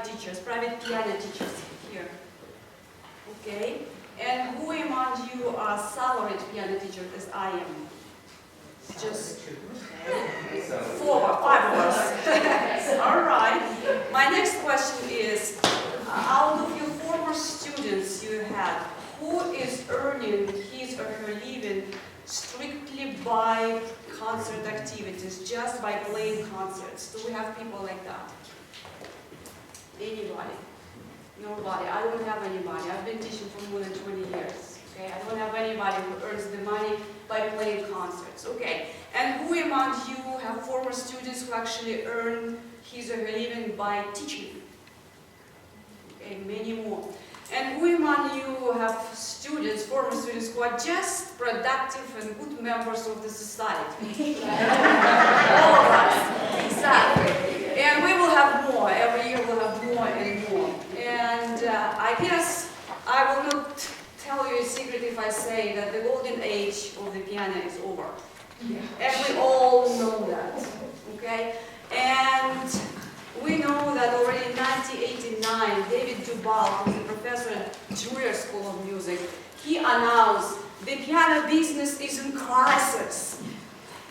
teachers, private piano teachers here? Okay. And who among you are salaried piano teachers as I am? Just 4 or 5 of us. All right. My next question is, out of your former students you had, who is earning his or her living strictly by concert activities, just by playing concerts? Do we have people like that? Anybody? Nobody. I don't have anybody. I've been teaching for more than 20 years. Okay, I don't have anybody who earns the money by playing concerts. Okay, and who among you have former students who actually earn his or her living by teaching? Okay, many more. And who among you have students, former students, who are just productive and good members of the society? All of us, exactly. And we will have more. Every year we'll have more and more. And I guess I will not tell you a secret if I say that the golden age of the piano is over. Yeah. And we all know that, okay? And we know that already in 1989, David Duval, who's a professor at Juilliard School of Music, he announced the piano business is in crisis.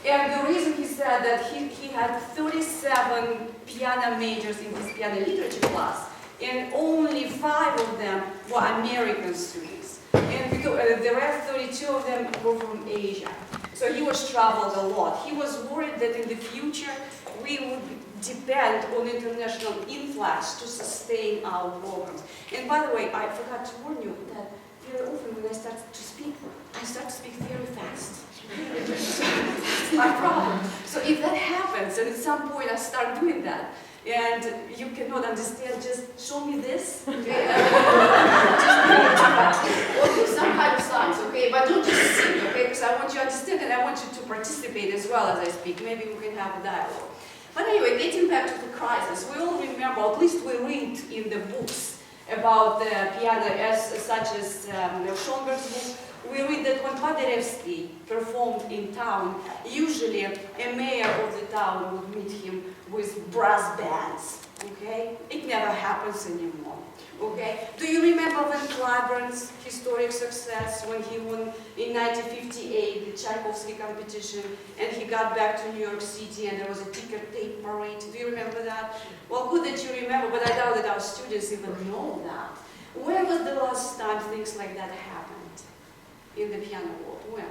And the reason he said that he had 37 piano majors in his piano literature class, and only 5 of them were American students. And because, the rest 32 of them were from Asia. So he was traveled a lot. He was worried that in the future we would depend on international influx to sustain our programs. And by the way, I forgot to warn you that very often when I start to speak very fast. It's my problem. So if that happens, and at some point I start doing that, and you cannot understand, just show me this. Okay? Or do some kind of signs, okay? But don't just sit, okay? Because I want you to understand and I want you to participate as well as I speak. Maybe we can have a dialogue. But anyway, getting back to the crisis, we all remember, at least we read in the books about the piano, such as Schoenberg's book. We read that when Paderewski performed in town, usually a mayor of the town would meet him with brass bands, okay? It never happens anymore, okay? Do you remember Van Cliburn's historic success when he won in 1958 the Tchaikovsky competition and he got back to New York City and there was a ticker tape parade? Do you remember that? Well, good that you remember, but I doubt that our students even know that. When was the last time things like that happened in the piano world? When?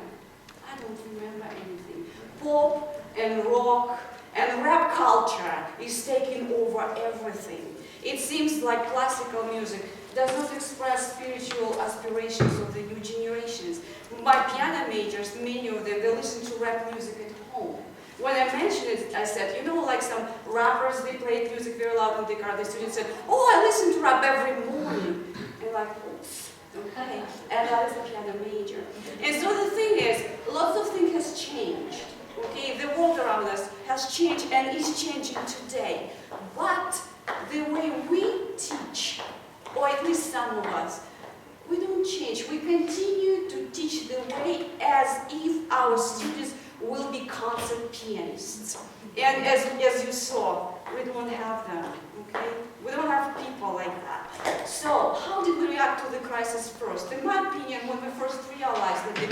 I don't remember anything. Pop and rock and rap culture is taking over everything. It seems like classical music does not express spiritual aspirations of the new generations. My piano majors, many of them, they listen to rap music at home. When I mentioned it, I said, you know, like some rappers, they play music very loud in the car. The students said, oh, I listen to rap every morning. And like, oops, okay. And that is a piano major. And so the thing is, lots of things has changed. Okay, the world around us has changed and is changing today. But the way we teach, or at least some of us, we don't change. We continue to teach the way as if our students will be concert pianists. And as you saw, we don't have them, okay? We don't have people like that. So, how did we react to the crisis first? In my opinion, when we first realized that the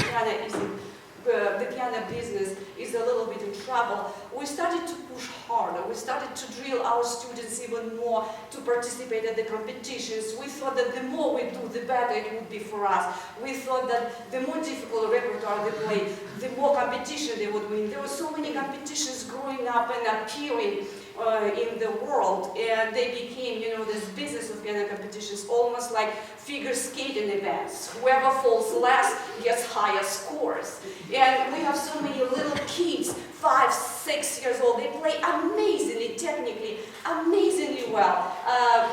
piano business is a little bit in trouble, we started to push harder. We started to drill our students even more to participate at the competitions. We thought that the more we do, the better it would be for us. We thought that the more difficult repertoire they play, the more competition they would win. There were so many competitions growing up and appearing in the world, and they became, you know, this business of piano competitions, almost like figure skating events. Whoever falls last gets higher scores. And we have so many little kids, 5, 6 years old. They play amazingly, technically, amazingly well.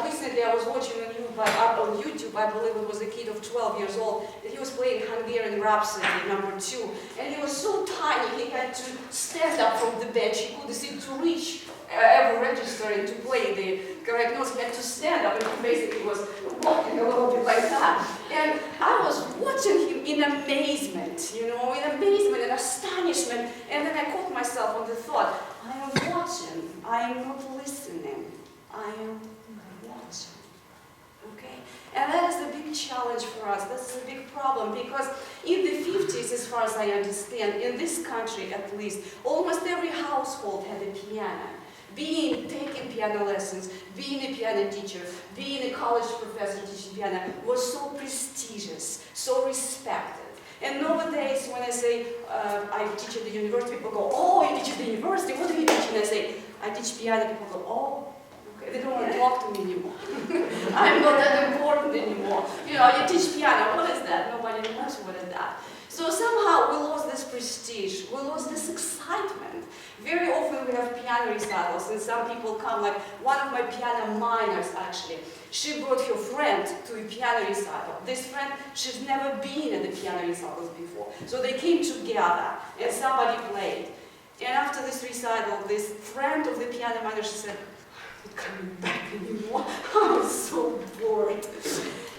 Recently, I was watching on YouTube, I believe it was a kid of 12 years old, and he was playing Hungarian Rhapsody #2. And he was so tiny, he had to stand up from the bench. He couldn't seem to reach every register and to play the correct notes. He had to stand up, and he basically was walking a little bit like that. And I was watching him in amazement, you know, in amazement and astonishment. And then I caught myself on the thought, I am watching, I am not listening, I am want to. Okay? And that is a big challenge for us. That's a big problem because in the 50s, as far as I understand, in this country at least, almost every household had a piano. Taking piano lessons, being a piano teacher, being a college professor teaching piano was so prestigious, so respected. And nowadays, when I say I teach at the university, people go, "Oh, you teach at the university? What do you teach?" And I say, "I teach piano." People go, "Oh." They don't want to talk to me anymore. I'm not that important anymore. You know, you teach piano, what is that? Nobody knows what is that. So somehow we lost this prestige, we lost this excitement. Very often we have piano recitals and some people come, like one of my piano minors actually, she brought her friend to a piano recital. This friend, she's never been at the piano recitals before. So they came together and somebody played. And after this recital, this friend of the piano minor, she said, "I'm not coming back anymore. I'm so bored."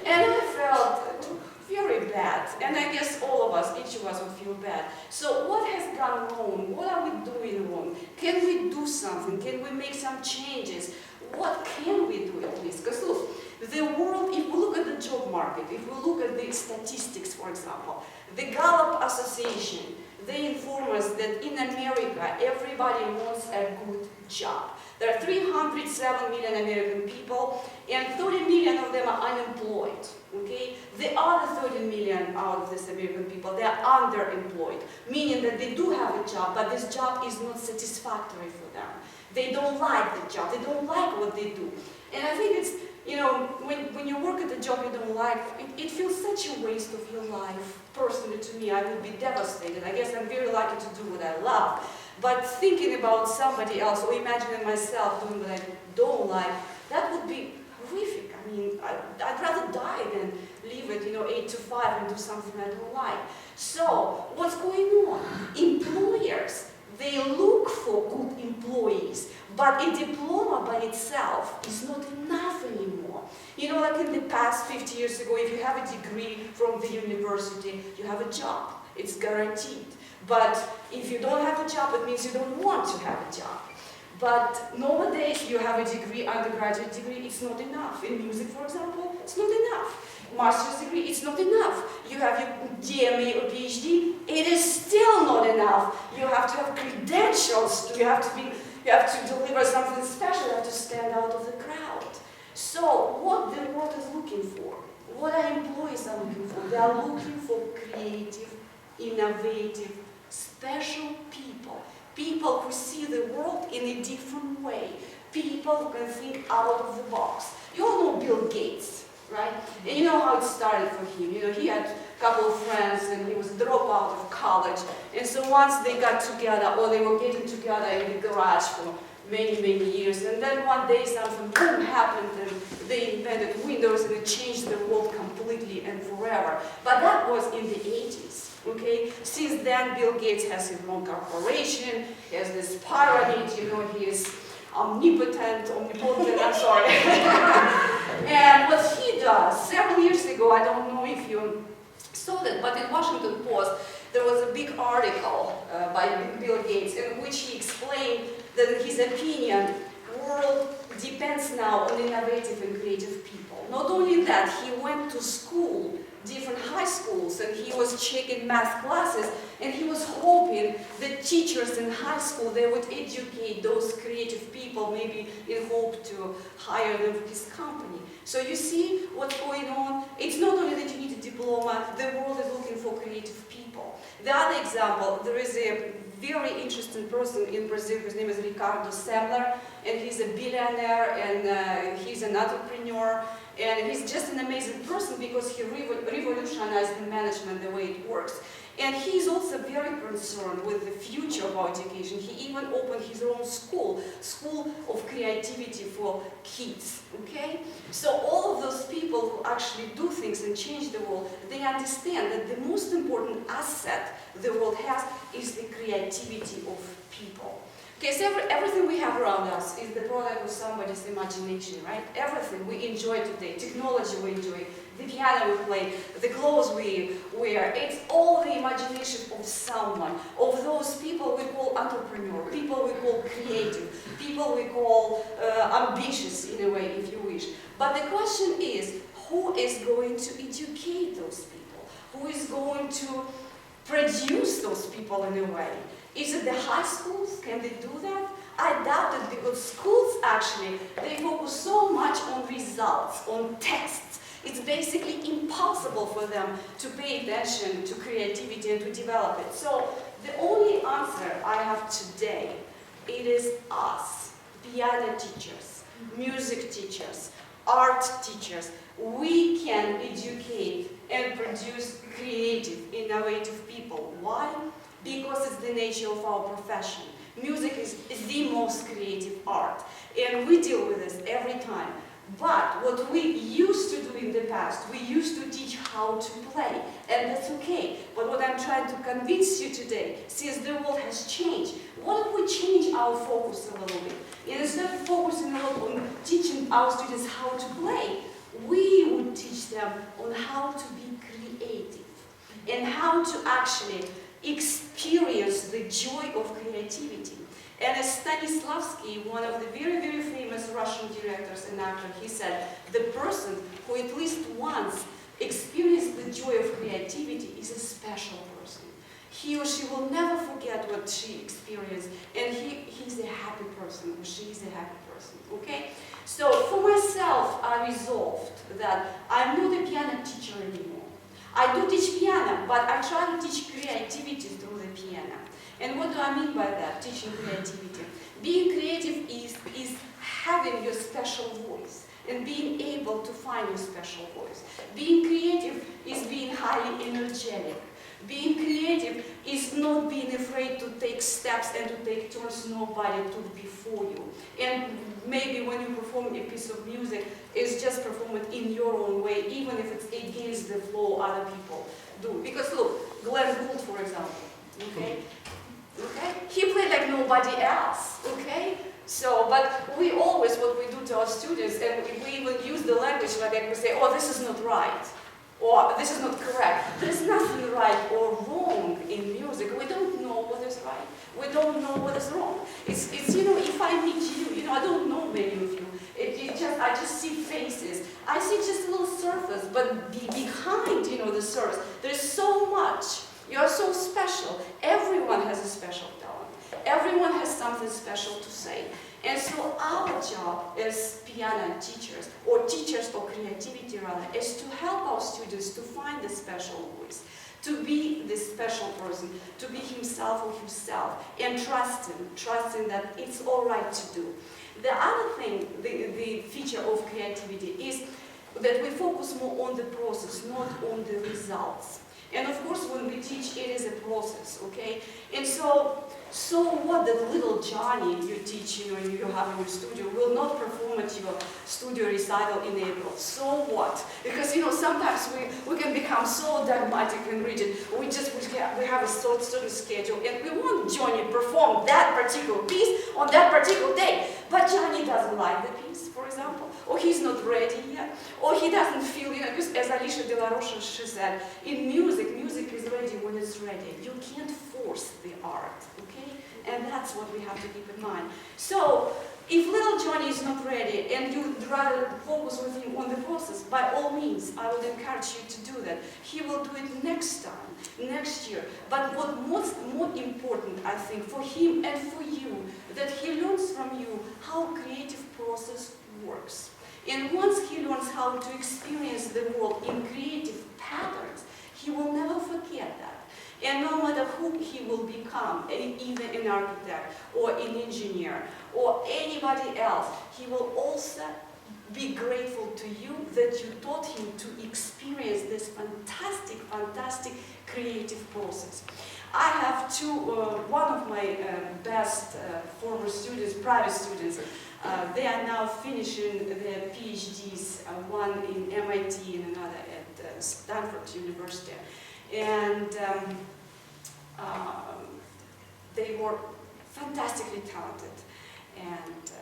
And I felt very bad. And I guess all of us, each of us would feel bad. So what has gone wrong? What are we doing wrong? Can we do something? Can we make some changes? What can we do at least? Because look, the world, if we look at the job market, if we look at the statistics, for example, the Gallup Association, they inform us that in America, everybody wants a good job. There are 307 million American people, and 30 million of them are unemployed. Okay? The other 30 million out of these American people, they are underemployed, meaning that they do have a job, but this job is not satisfactory for them. They don't like the job, they don't like what they do. And I think it's, you know, when you work at a job you don't like, it feels such a waste of your life. Personally, to me, I would be devastated. I guess I'm very lucky to do what I love. But thinking about somebody else, or imagining myself doing what I don't like, that would be horrific. I mean, I'd rather die than leave it, 8 to 5 and do something I don't like. So, what's going on? Employers, they look for good employees, but a diploma by itself is not enough anymore. Like in the past 50 years ago, if you have a degree from the university, you have a job. It's guaranteed. But if you don't have a job, it means you don't want to have a job. But nowadays, you have a degree, undergraduate degree, it's not enough. In music, for example, it's not enough. Master's degree, it's not enough. You have your DMA or PhD, it is still not enough. You have to have credentials, you have to deliver something special, you have to stand out of the crowd. So, what the world is looking for, what our employees are looking for, they are looking for creative, innovative, special people. People who see the world in a different way. People who can think out of the box. You all know Bill Gates, right? And you know how it started for him. He had a couple of friends and he was dropped out of college. And so once they got together, or they were getting together in the garage for many, many years. And then one day something boom happened and they invented Windows and it changed the world completely and forever. But that was in the 80s. Okay? Since then, Bill Gates has his own corporation, he has this pyramid, he is omnipotent, I'm sorry. And what he does, several years ago, I don't know if you saw that, but in Washington Post, there was a big article by Bill Gates in which he explained that in his opinion, the world depends now on innovative and creative people. Not only that, he went to school, different high schools, and he was checking math classes, and he was hoping that teachers in high school, they would educate those creative people, maybe in hope to hire them for his company. So you see what's going on? It's not only that you need a diploma, the world is looking for creative people. The other example, there is a very interesting person in Brazil, his name is Ricardo Semler, and he's a billionaire, and he's an entrepreneur, and he's just an amazing person because he revolutionized the management, the way it works. And he's also very concerned with the future of our education. He even opened his own school of creativity for kids, okay? So all of those people who actually do things and change the world, they understand that the most important asset the world has is the creativity of people. Okay, so everything we have around us is the product of somebody's imagination, right? Everything we enjoy today, technology we enjoy, the piano we play, the clothes we wear. It's all the imagination of someone, of those people we call entrepreneur, people we call creative, people we call ambitious in a way, if you wish. But the question is, who is going to educate those people? Who is going to produce those people in a way? Is it the high schools? Can they do that? I doubt it, because schools actually, they focus so much on results, on tests. It's basically impossible for them to pay attention to creativity and to develop it. So the only answer I have today, it is us, piano teachers, music teachers, art teachers. We can educate and produce creative, innovative people. Why? Because it's the nature of our profession. Music is the most creative art, and we deal with this every time. But what we used to do in the past, we used to teach how to play, and that's okay. But what I'm trying to convince you today, since the world has changed, what if we change our focus a little bit? And instead of focusing a lot on teaching our students how to play, we would teach them on how to be creative and how to actually experience the joy of creativity. And as Stanislavski, one of the very, very famous Russian directors and actors, he said, the person who at least once experienced the joy of creativity is a special person. He or she will never forget what she experienced, and he's a happy person, or she is a happy person, okay? So for myself, I resolved that I'm not a piano teacher anymore. I do teach piano, but I try to teach creativity through the piano. And what do I mean by that, teaching creativity? Being creative is having your special voice and being able to find your special voice. Being creative is being highly energetic. Being creative is not being afraid to take steps and to take turns nobody took before you. And maybe when you perform a piece of music, it's just perform it in your own way, even if it's against the flow other people do. Because look, Glenn Gould, for example, okay? Okay? He played like nobody else, okay? So, but we always, what we do to our students, and we even use the language like we say, oh, this is not right. Or this is not correct. There's nothing right or wrong in music. We don't know what is right. We don't know what is wrong. It's you know, if I meet you, I don't know many of you. I just see faces. I see just a little surface, but behind, the surface, there's so much. You are so special. Everyone has a special talent. Everyone has something special to say. And so our job as piano teachers, or teachers of creativity rather, is to help our students to find the special voice, to be the special person, to be himself or herself, and trusting that it's all right to do. The other thing, the feature of creativity is that we focus more on the process, not on the results. And of course, when we teach, it is a process, okay? And so what the little Johnny you teach, you have in your studio will not perform at your studio recital in April. So what? Because, sometimes we can become so dogmatic and rigid. We have a certain schedule, and we want Johnny to perform that particular piece on that particular day. But Johnny doesn't like the piece, for example, or he's not ready yet, or he doesn't feel, because as Alicia De La Rocha, she said, in music is ready when it's ready. You can't force the art, okay? And that's what we have to keep in mind. So, if little Johnny is not ready and you'd rather focus with him on the process, by all means, I would encourage you to do that. He will do it next time, next year. But what's more important, I think, for him and for you, that he learns from you how creative process works. And once he learns how to experience the world in creative patterns, he will never forget that. And no matter who he will become, even an architect or an engineer or anybody else, he will also be grateful to you that you taught him to experience this fantastic, fantastic creative process. I have one of my best former students, private students, they are now finishing their PhDs, one in MIT and another at Stanford University. And they were fantastically talented, and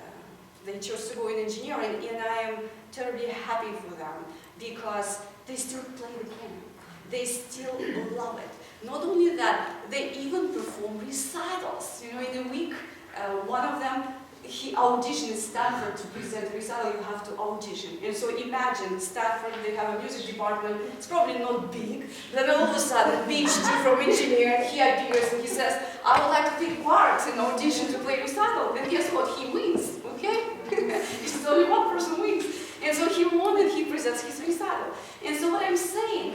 they chose to go in engineering, and I am terribly happy for them, because they still play the piano. They still love it. Not only that, they even perform recitals. You know, in a week, one of them, he auditioned in Stanford to present recital. You have to audition. And so imagine, Stanford, they have a music department. It's probably not big. Then all of a sudden, PhD from engineer, he appears and he says, I would like to take part in audition to play recital. And guess what? He wins, okay? It's only one person wins. And so he won and he presents his recital. And so what I'm saying,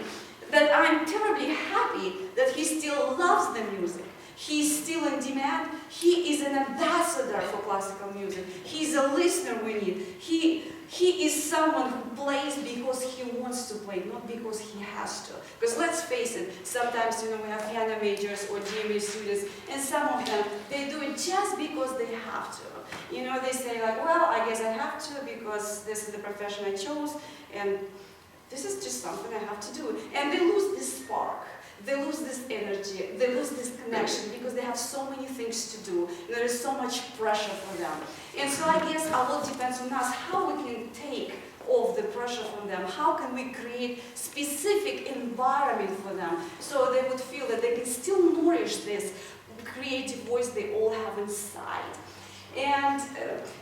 that I'm terribly happy that he still loves the music. He's still in demand. He is an ambassador for classical music. He's a listener we need. He is someone who plays because he wants to play, not because he has to. Because let's face it, sometimes, you know, we have piano majors or DMA students, and some of them, they do it just because they have to. You know, they say like, well, I guess I have to because this is the profession I chose, and this is just something I have to do. And they lose this spark. They lose this energy, they lose this connection because they have so many things to do. There is so much pressure for them. And so I guess a lot depends on us how we can take off the pressure from them. How can we create specific environment for them so they would feel that they can still nourish this creative voice they all have inside. And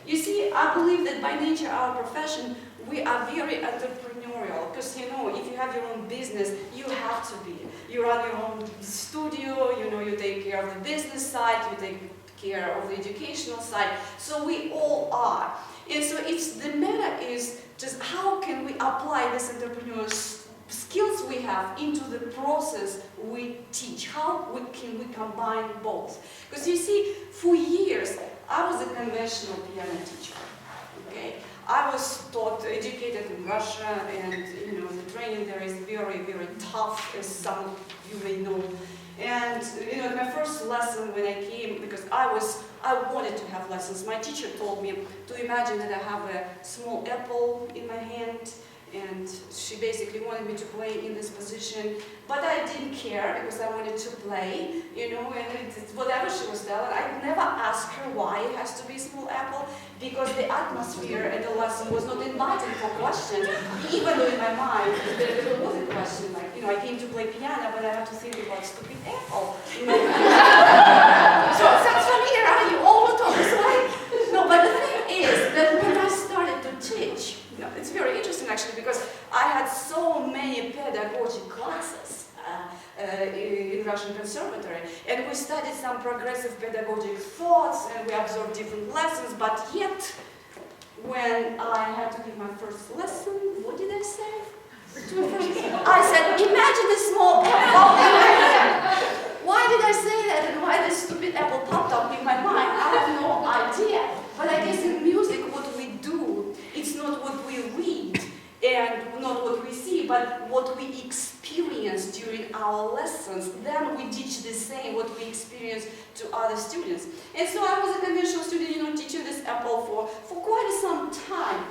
you see, I believe that by nature, our profession, we are very entrepreneurial, because you know, if you have your own business, you have to be. You run your own studio, you know, you take care of the business side, you take care of the educational side. So we all are. And so it's the matter is just how can we apply this entrepreneurial skills we have into the process we teach? How can we combine both? Because you see, for years, I was a conventional piano teacher. Okay? I was taught, educated in Russia, and you know, the training there is very, very tough, as some of you may know. And you know, my first lesson when I came, because I wanted to have lessons. My teacher told me to imagine that I have a small apple in my hand, and she basically wanted me to play in this position. But I didn't care because I wanted to play, you know, and whatever she was telling. I never asked her why it has to be a small apple, because the atmosphere at the lesson was not inviting for questions, even though in my mind there was a question, like, you know, I came to play piano, but I have to think about stupid apple. So it sounds familiar, are you? All the time. No, but the thing is that when I started to teach, you know, it's very interesting actually, because I had so many pedagogy classes in Russian Conservatory, and we studied some progressive pedagogic thoughts, and we absorbed different lessons, but yet, when I had to give my first lesson, what did I say? I said, imagine a small apple in my hand. Why did I say that, and why this stupid apple popped up in my mind? I have no idea. But I guess in music, what we do, it's not what we read, and not what we see, but what we experience during our lessons. Then we teach the same, what we experience to other students. And so I was a conventional student, you know, teaching this apple for quite some time.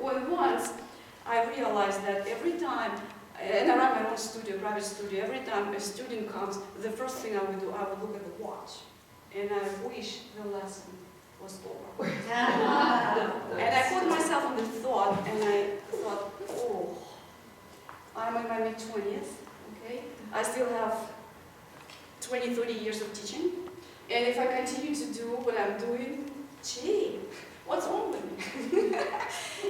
when once I realized that every time, and I run my own studio, private studio, every time a student comes, the first thing I would do, I would look at the watch, and I wish the lesson was over. And I put myself in the thought, and I thought, oh, I'm in my mid-20s, okay? I still have 20, 30 years of teaching, and if I continue to do what I'm doing, gee, what's wrong with me?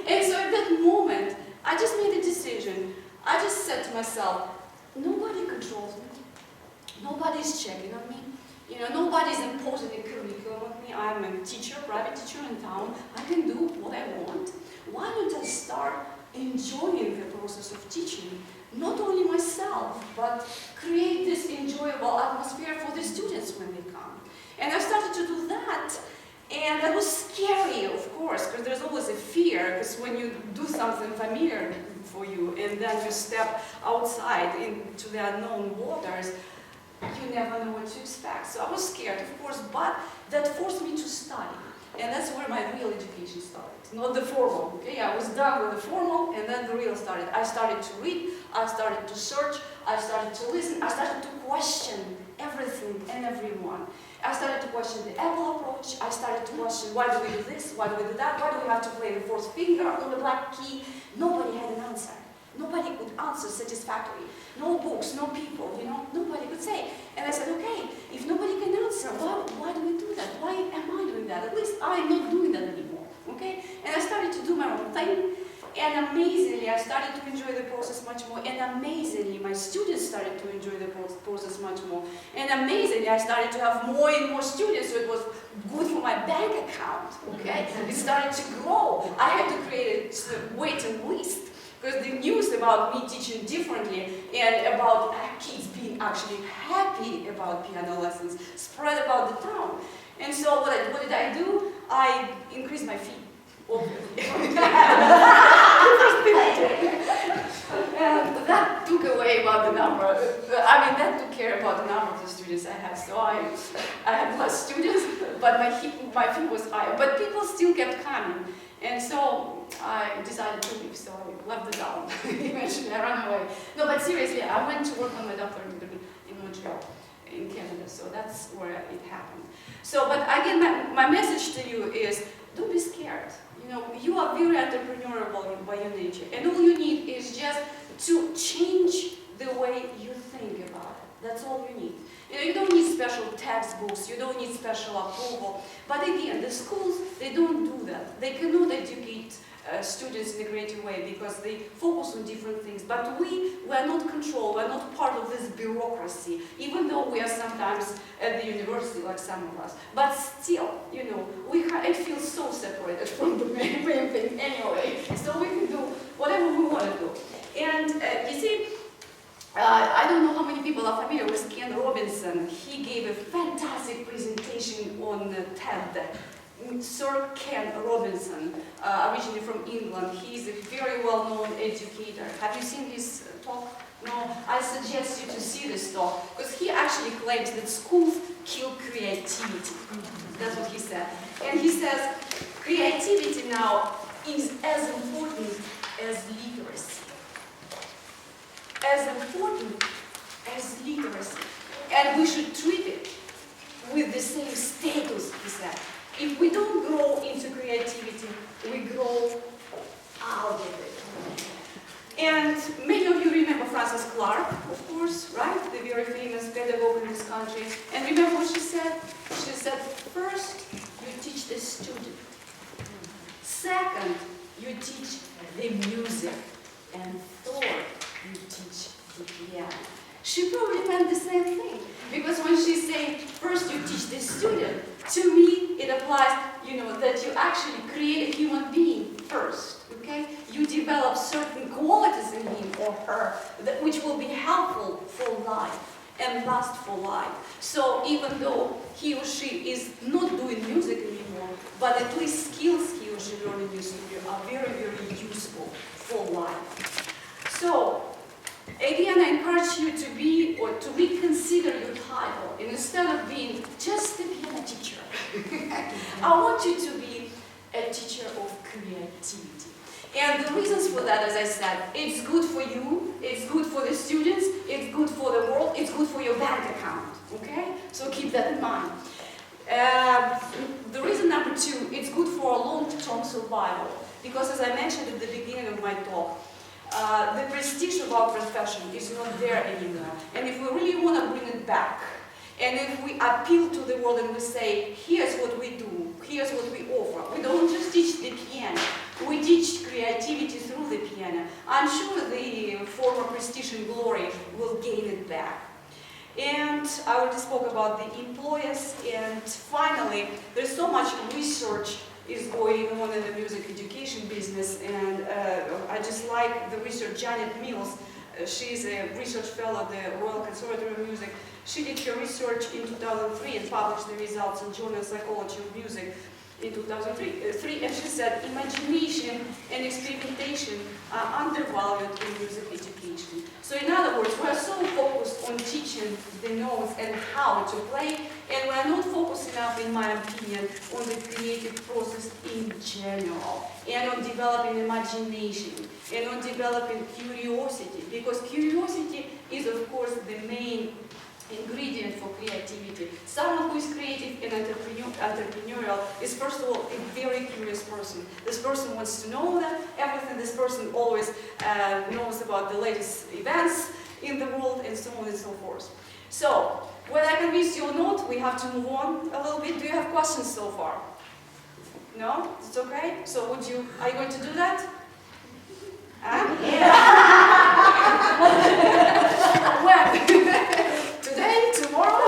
And so at that moment, I just made a decision. I just said to myself, nobody controls me. Nobody's checking on me. You know, nobody's imposing a curriculum on me. I'm a teacher, private teacher in town. I can do what I want. Why don't I start enjoying the process of teaching? Not only myself, but create this enjoyable atmosphere for the students when they come. And I started to do that. And that was scary, of course, because there's always a fear, because when you do something familiar for you, and then you step outside into the unknown waters, you never know what to expect. So I was scared, of course, but that forced me to study. And that's where my real education started, not the formal, okay? I was done with the formal, and then the real started. I started to read, I started to search, I started to listen, I started to question everything and everyone. I started to question the Apple approach, I started to question why do we do this, why do we do that, why do we have to play the fourth finger on the black key? Nobody had an answer. Nobody could answer satisfactorily. No books, no people, you know, nobody could say. And I said, okay, if nobody can answer, why do we do that? Why am I doing that? At least I'm not doing that anymore, okay? And I started to do my own thing, and amazingly, I started to enjoy the process much more, and amazingly, my students started to enjoy the process much more, and amazingly, I started to have more and more students, so it was good for my bank account, okay? It started to grow. I had to create a waiting list, because the news about me teaching differently and about kids being actually happy about piano lessons spread about the town. And so what did I do? I increased my fee, obviously. And that took away about the number. I mean, that took care about the number of the students I had. So I had less students, but my fee was higher. But people still kept coming. And so I decided to leave, so I left the town. Eventually, I ran away. No, but seriously, I went to work on my doctorate degree in Montreal, in Canada, so that's where it happened. So, but again, my message to you is, don't be scared. You know, you are very entrepreneurial by your nature, and all you need is just to change the way you think about it. That's all you need. You know, you don't need special textbooks, you don't need special approval. But again, the schools, they don't do that. They cannot educate students in a creative way because they focus on different things. But we are not controlled, we are not part of this bureaucracy, even though we are sometimes at the university, like some of us. But still, you know, I feel so separated from the main thing anyway. So we can do whatever we want to do. And you see, I don't know how many people are familiar with Ken Robinson. He gave a fantastic presentation on TED. Sir Ken Robinson, originally from England. He's a very well-known educator. Have you seen his talk? No? I suggest you to see this talk, because he actually claims that schools kill creativity. That's what he said. And he says, creativity now is as important as literacy. As important as literacy. And we should treat it with the same status, he said. If we don't grow into creativity, we grow out of it. And many of you remember Frances Clark, of course, right? The very famous pedagogue in this country. And remember what she said? She said, first, you teach the student. Second, you teach the music. And third, you teach the piano. She probably meant the same thing. Because when she's saying, first you teach the student, to me it applies, you know, that you actually create a human being first, okay? You develop certain qualities in him or her which will be helpful for life and last for life. So even though he or she is not doing music anymore, but at least skills he or she learning music are very, very useful for life. So, again, I encourage you to be, or to reconsider your title. And instead of being just a piano teacher, I want you to be a teacher of creativity. And the reasons for that, as I said, it's good for you, it's good for the students, it's good for the world, it's good for your bank account, okay? So keep that in mind. The reason number two, it's good for a long-term survival. Because as I mentioned at the beginning of my talk, the prestige of our profession is not there anymore. And if we really want to bring it back, and if we appeal to the world and we say, here's what we do, here's what we offer, we don't just teach the piano, we teach creativity through the piano, I'm sure the former prestige and glory will gain it back. And I already spoke about the employers, and finally, there's so much research is going on in the music education business, and I just like the research. Janet Mills, she's a research fellow at the Royal Conservatory of Music. She did her research in 2003 and published the results in Journal Psychology of Music in 2003, and she said imagination and experimentation are undervalued in music education. So in other words, we are so focused on teaching the notes and how to play, and we are not focused enough, in my opinion, on the creative process in general, and on developing imagination, and on developing curiosity, because curiosity is, of course, the main ingredient for creativity. Someone who is creative and entrepreneurial is, first of all, a very curious person. This person wants to know everything. This person always knows about the latest events in the world, and so on and so forth. So, whether I convinced you or not, we have to move on a little bit. Do you have questions so far? No? It's okay? So are you going to do that? Yeah. When? Today? Tomorrow?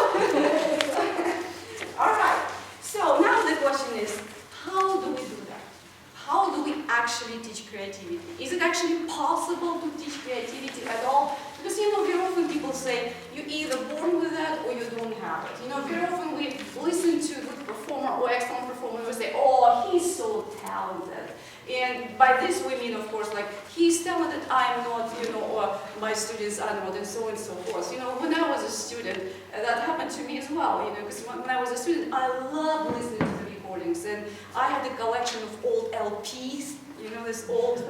All right. So now the question is, how do we do that? How do we actually teach creativity? Is it actually possible to teach creativity at all? Because, very often people say, you're either born with that or you don't have it. Very often we listen to a good performer or excellent performer, we say, oh, he's so talented. And by this we mean, of course, like, he's talented, I'm not, or my students are not, and so forth. When I was a student, that happened to me as well, because when I was a student, I loved listening to the recordings, and I had a collection of old LPs, this old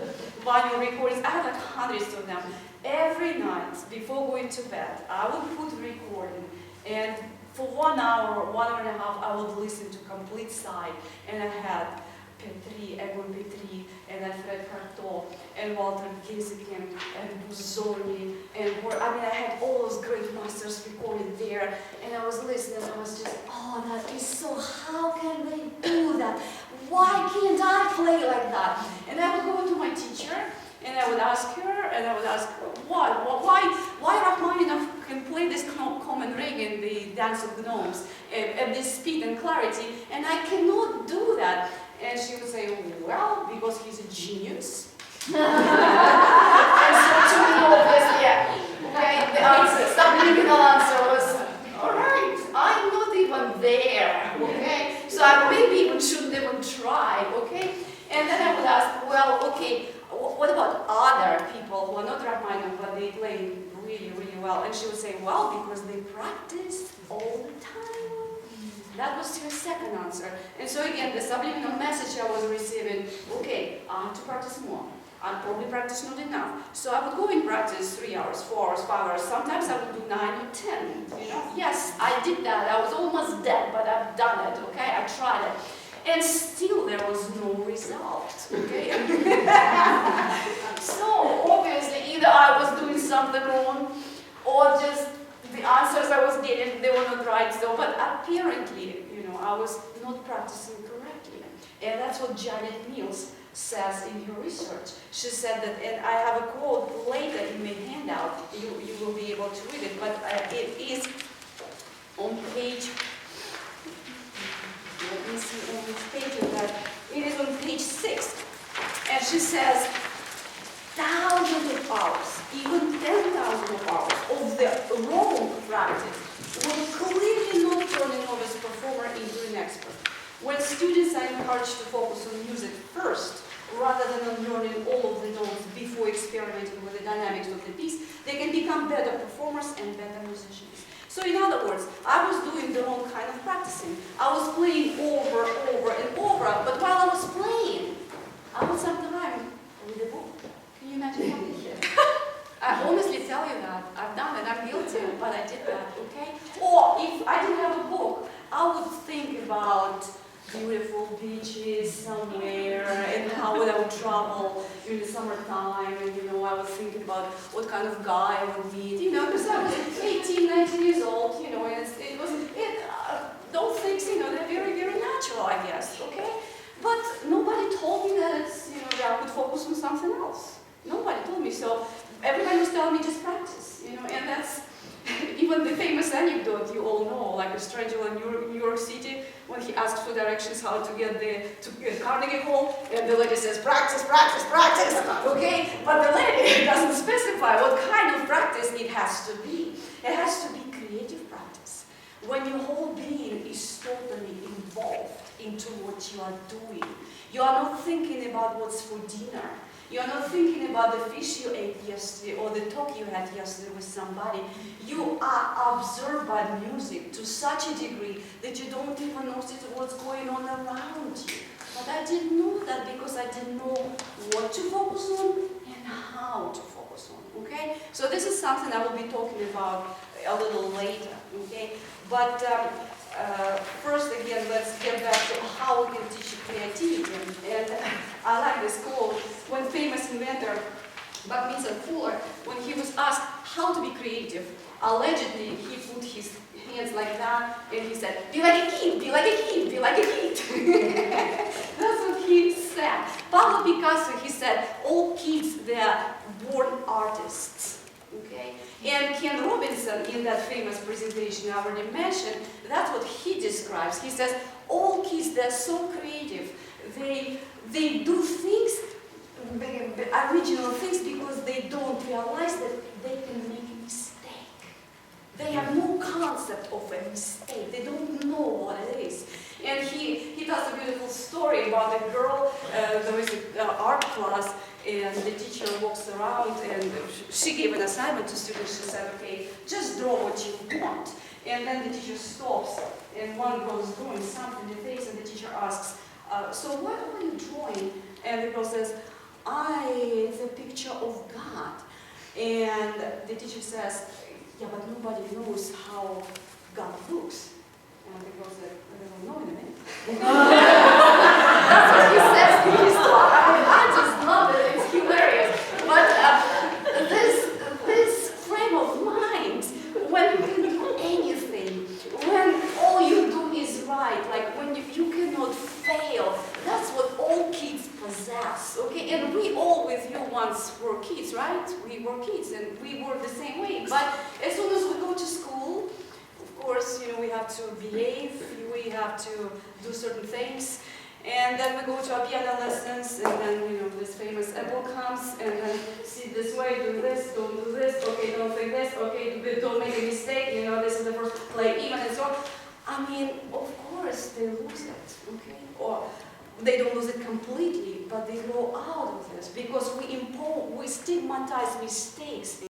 vinyl recordings. I had like hundreds of them. Every night, before going to bed, I would put the recording, and for 1 hour, 1 hour and a half, I would listen to complete side, and I had Petri, Egon Petri, and Alfred Carto, and Walter Giesekin, and Busoni, and I had all those great masters recorded there, and I was listening, and I was just, oh, that is so, how can they do that? Why can't I play like that? And I would go to my teacher, and I would ask her, and I would ask, why Rachmaninoff can play this common ring in the Dance of Gnomes at this speed and clarity, and I cannot do that. And she would say, well, because he's a genius. And so to me, obviously, okay, the answer, subliminal answer was, all right, I'm not even there, okay? So I maybe even shouldn't even try, okay? And then I would ask, well, okay, what about other people who are not Rachmaninoff, but they play really, really well? And she would say, well, because they practice all the time. That was her second answer. And so again, the subliminal message I was receiving, okay, I have to practice more. I probably practice not enough. So I would go and practice 3 hours, 4 hours, 5 hours. Sometimes I would do 9 or 10, Yes, I did that. I was almost dead, but I've done it, okay? I tried it. And still there was no result, okay? So obviously either I was doing something wrong or just the answers I was getting, they were not right. So, but apparently, I was not practicing correctly. And that's what Janet Mills says in her research. She said that, and I have a quote later in my handout, you will be able to read it, but it is on page, let me see on which page of that, it is on page 6. And she says, thousands of hours, even 10,000 hours of the wrong practice will clearly not turn a novice performer into an expert. When students are encouraged to focus on music first, rather than on learning all of the notes before experimenting with the dynamics of the piece, they can become better performers and better musicians. So in other words, I was doing the wrong kind of practicing. I was playing over and over, but while I was playing, I would sometimes read a book. Can you imagine that? I honestly tell you that. I've done it. I'm guilty, but I did that, okay? Or if I didn't have a book, I would think about beautiful beaches somewhere and how would I would travel during the summertime, and I was thinking about what kind of guy I would meet, because I was 18, 19 years old, and those things, they're very, very natural, I guess, okay? But nobody told me that that I could focus on something else. Nobody told me. So everybody was telling me just practice, and that's even the famous anecdote you all know, like a stranger in New York City, when he asks for directions how to get to Carnegie Hall, and the lady says, practice, practice, practice, okay? But the lady doesn't specify what kind of practice it has to be. It has to be creative practice. When your whole being is totally involved into what you are doing. You are not thinking about what's for dinner. You're not thinking about the fish you ate yesterday or the talk you had yesterday with somebody. You are absorbed by music to such a degree that you don't even notice what's going on around you. But I didn't know that because I didn't know what to focus on and how to focus on, okay? So this is something I will be talking about a little later, okay? But first, again, let's get back to how we can teach creativity. And I like this quote when famous inventor Buckminster Fuller, when he was asked how to be creative, allegedly he put his hands like that and he said, "Be like a kid, be like a kid, be like a kid." That's what he said. Pablo Picasso, he said, all kids, they are born artists. Okay? And Ken Robinson, in that famous presentation I already mentioned, that's what he describes. He says, all kids, they're so creative. They do things, original things, because they don't realize that they can make a mistake. They have no concept of a mistake. They don't know what it is. And he tells a beautiful story about a girl. There is an art class, and the teacher walks around, and she gave an assignment to students. She said, okay, just draw what you want. And then the teacher stops, and one girl is drawing something in the face, and the teacher asks, so what are you drawing? And the girl says, it's a picture of God. And the teacher says, yeah, but nobody knows how God looks. And the girl said, I don't know in a minute. That's what he says in his talk. I just love it. It's hilarious. But this frame of mind, when you can do anything, when all you do is right, like when you cannot fail, that's what all kids possess. Okay, and we all with you once were kids, right? We were kids, and we were the same way. But as soon as we go to school, of course, we have to behave, we have to do certain things, and then we go to our piano lessons, and then, this famous apple comes, and then sit this way, do this, don't do this, okay, don't say this, okay, don't make a mistake, this is the first play, even and so on. I mean, of course, they lose it, okay? Or they don't lose it completely, but they grow out of this, because we stigmatize mistakes.